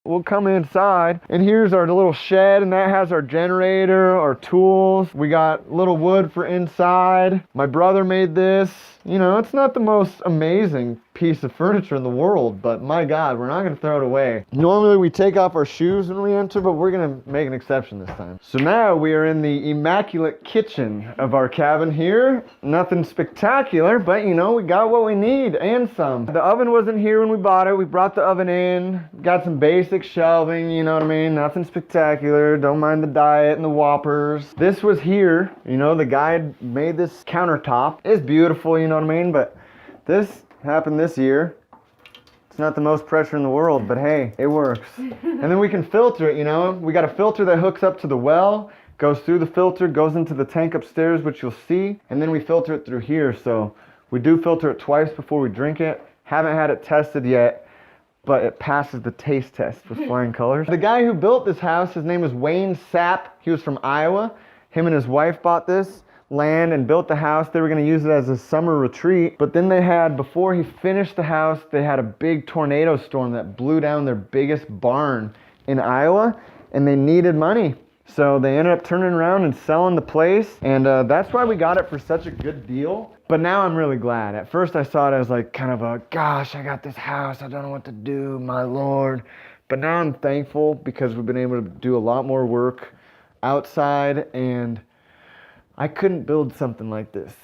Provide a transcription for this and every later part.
we'll come inside. And here's our little shed, and that has our generator, our tools. We got little wood for inside. My brother made this. You know, it's not the most amazing piece of furniture in the world, but my God, we're not gonna throw it away. Normally we take off our shoes when we enter, but we're gonna make an exception this time. So now we are in the immaculate kitchen of our cabin here. Nothing spectacular, but you know, we got what we need and some. The oven wasn't here when we bought it. We brought the oven in, got some basic shelving, you know what I mean? Nothing spectacular. Don't mind the diet and the Whoppers. This was here, you know, the guy made this countertop. It's beautiful, you know what I mean? But this happened this year. It's not the most pressure in the world, but hey, it works. And then we can filter it, you know? We got a filter that hooks up to the well, goes through the filter, goes into the tank upstairs, which you'll see, and then we filter it through here. So we do filter it twice before we drink it. Haven't had it tested yet, but it passes the taste test with flying colors. The guy who built this house, his name is Wayne Sapp. He was from Iowa. Him and his wife bought this land and built the house. They were going to use it as a summer retreat, but then they had, before he finished the house, they had a big tornado storm that blew down their biggest barn in Iowa, and they needed money. So they ended up turning around and selling the place, and that's why we got it for such a good deal. But now I'm really glad. At first I saw it as like kind of a, gosh, I got this house, I don't know what to do, my Lord. But now I'm thankful because we've been able to do a lot more work outside, and I couldn't build something like this.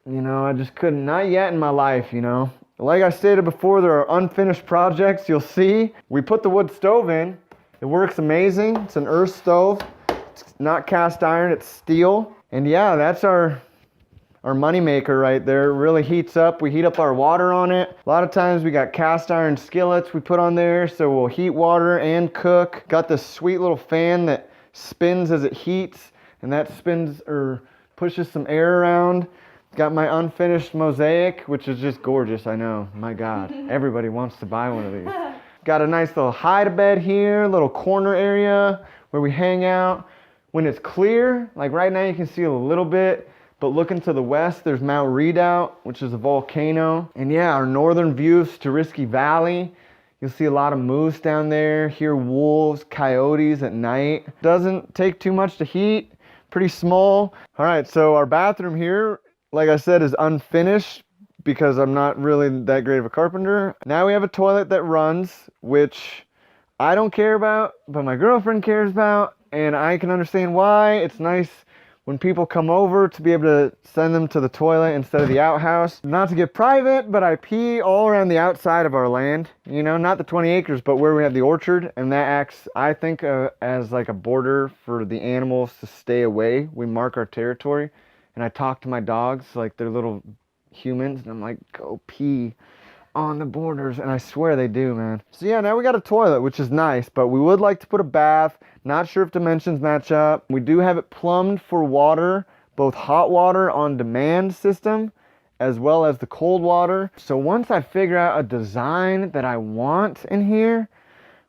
You know, I just couldn't, not yet in my life, you know. Like I stated before, there are unfinished projects. You'll see, we put the wood stove in. It works amazing. It's an earth stove. It's not cast iron, it's steel. And yeah, that's our money maker right there. It really heats up. We heat up our water on it. A lot of times we got cast iron skillets we put on there, so we'll heat water and cook. Got this sweet little fan that spins as it heats, and that spins or pushes some air around. Got my unfinished mosaic, which is just gorgeous, I know. My God, everybody wants to buy one of these. Got a nice little hide-a-bed here, little corner area where we hang out. When it's clear, like right now you can see a little bit, but looking to the west, there's Mount Redoubt, which is a volcano. And yeah, our northern view of Storiski Valley. You'll see a lot of moose down there, hear wolves, coyotes at night. Doesn't take too much to heat, pretty small. All right, so our bathroom here, like I said, is unfinished because I'm not really that great of a carpenter. Now we have a toilet that runs, which I don't care about, but my girlfriend cares about, and I can understand why. It's nice when people come over to be able to send them to the toilet instead of the outhouse. Not to get private, but I pee all around the outside of our land. You know, not the 20 acres, but where we have the orchard. And that acts, I think, as like a border for the animals to stay away. We mark our territory. And I talk to my dogs like they're little humans. And I'm like, go pee on the borders. And I swear they do, man. So yeah, now we got a toilet, which is nice. But we would like to put a bath. Not sure if dimensions match up. We do have it plumbed for water, both hot water on demand system, as well as the cold water. So once I figure out a design that I want in here,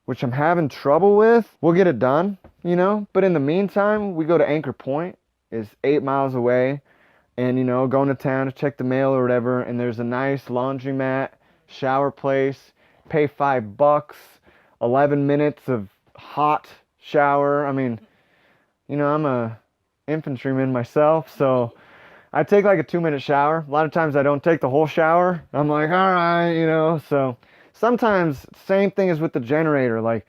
which I'm having trouble with, we'll get it done, you know? But in the meantime, we go to Anchor Point. It's 8 miles away. And, you know, going to town to check the mail or whatever. And there's a nice laundromat, shower place. Pay $5, 11 minutes of hot shower. I mean, you know, I'm a infantryman myself, so I take like a 2-minute shower. A lot of times I don't take the whole shower. I'm like, all right, you know. So sometimes same thing as with the generator, like,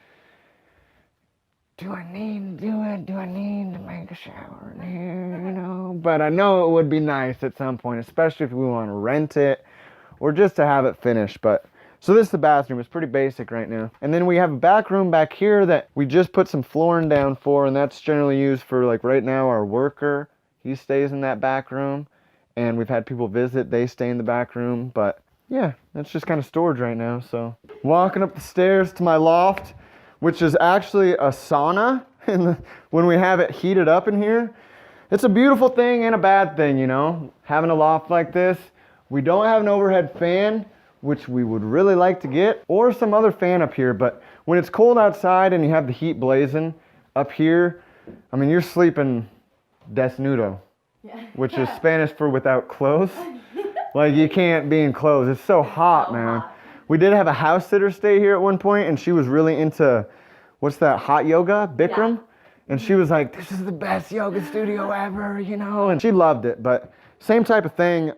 do I need to do it? Do I need to make a shower in here, you know? But I know it would be nice at some point, especially if we want to rent it or just to have it finished. But so this is the bathroom. It's pretty basic right now. And then we have a back room back here that we just put some flooring down for, and that's generally used for, like, right now our worker. He stays in that back room, and we've had people visit. They stay in the back room, but yeah, that's just kind of storage right now. So walking up the stairs to my loft, which is actually a sauna when we have it heated up in here. It's a beautiful thing and a bad thing, you know, having a loft like this. We don't have an overhead fan, which we would really like to get, or some other fan up here. But when it's cold outside and you have the heat blazing up here, I mean, you're sleeping desnudo, which is Spanish for without clothes. Like, you can't be in clothes. It's so hot, man. We did have a house sitter stay here at one point, and she was really into, what's that, hot yoga, Bikram? Yeah. And she was like, this is the best yoga studio ever, you know, and she loved it. But same type of thing,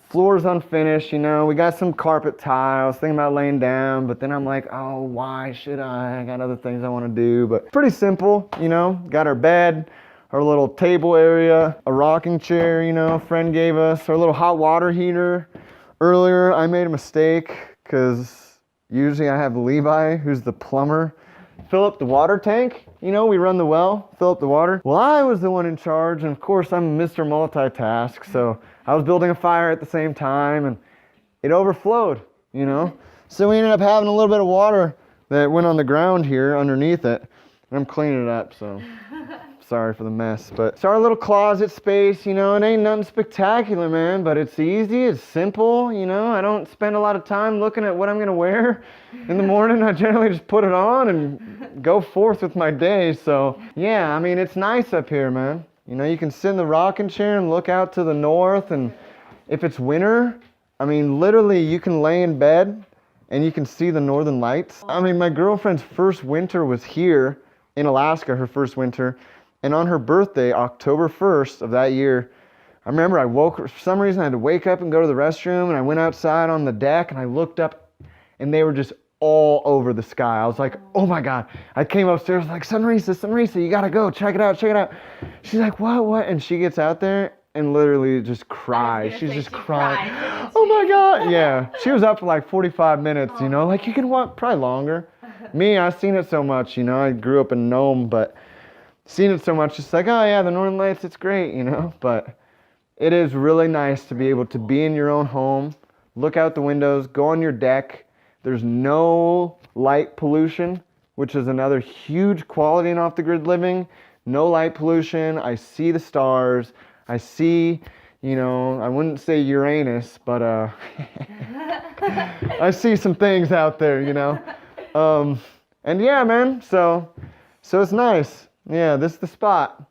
floor's unfinished, you know, we got some carpet tiles, thinking about laying down, but then I'm like, oh, why should I got other things I want to do. But pretty simple, you know, got our bed, our little table area, a rocking chair, you know, a friend gave us, our little hot water heater. Earlier, I made a mistake because usually I have Levi, who's the plumber, fill up the water tank. You know, we run the well, fill up the water. Well, I was the one in charge, and of course, I'm Mr. Multitask, so I was building a fire at the same time, and it overflowed, you know? So we ended up having a little bit of water that went on the ground here underneath it, and I'm cleaning it up, so sorry for the mess. But it's our little closet space, you know, it ain't nothing spectacular, man, but it's easy, it's simple, you know, I don't spend a lot of time looking at what I'm gonna wear in the morning. I generally just put it on and go forth with my day. So yeah, I mean, it's nice up here, man. You know, you can sit in the rocking chair and look out to the north, and if it's winter, I mean, literally you can lay in bed and you can see the northern lights. I mean, my girlfriend's first winter was here in Alaska, her first winter. And on her birthday, October 1st of that year, I remember I woke, for some reason I had to wake up and go to the restroom, and I went outside on the deck and I looked up and they were just all over the sky. I was like, oh my God. I came upstairs like, Sunrisa, you gotta go, check it out. She's like, what? And she gets out there and literally just cries. She's just crying. Oh my God. Yeah, she was up for like 45 minutes, you know, like you can walk probably longer. Me, I've seen it so much, you know, I grew up in Nome, but seen it so much, it's like, oh yeah, the Northern Lights, it's great, you know, but it is really nice to be able to be in your own home, look out the windows, go on your deck. There's no light pollution, which is another huge quality in off-the-grid living. No light pollution. I see the stars. I see, you know, I wouldn't say Uranus, but I see some things out there, you know. And yeah, man, so it's nice. Yeah, this is the spot.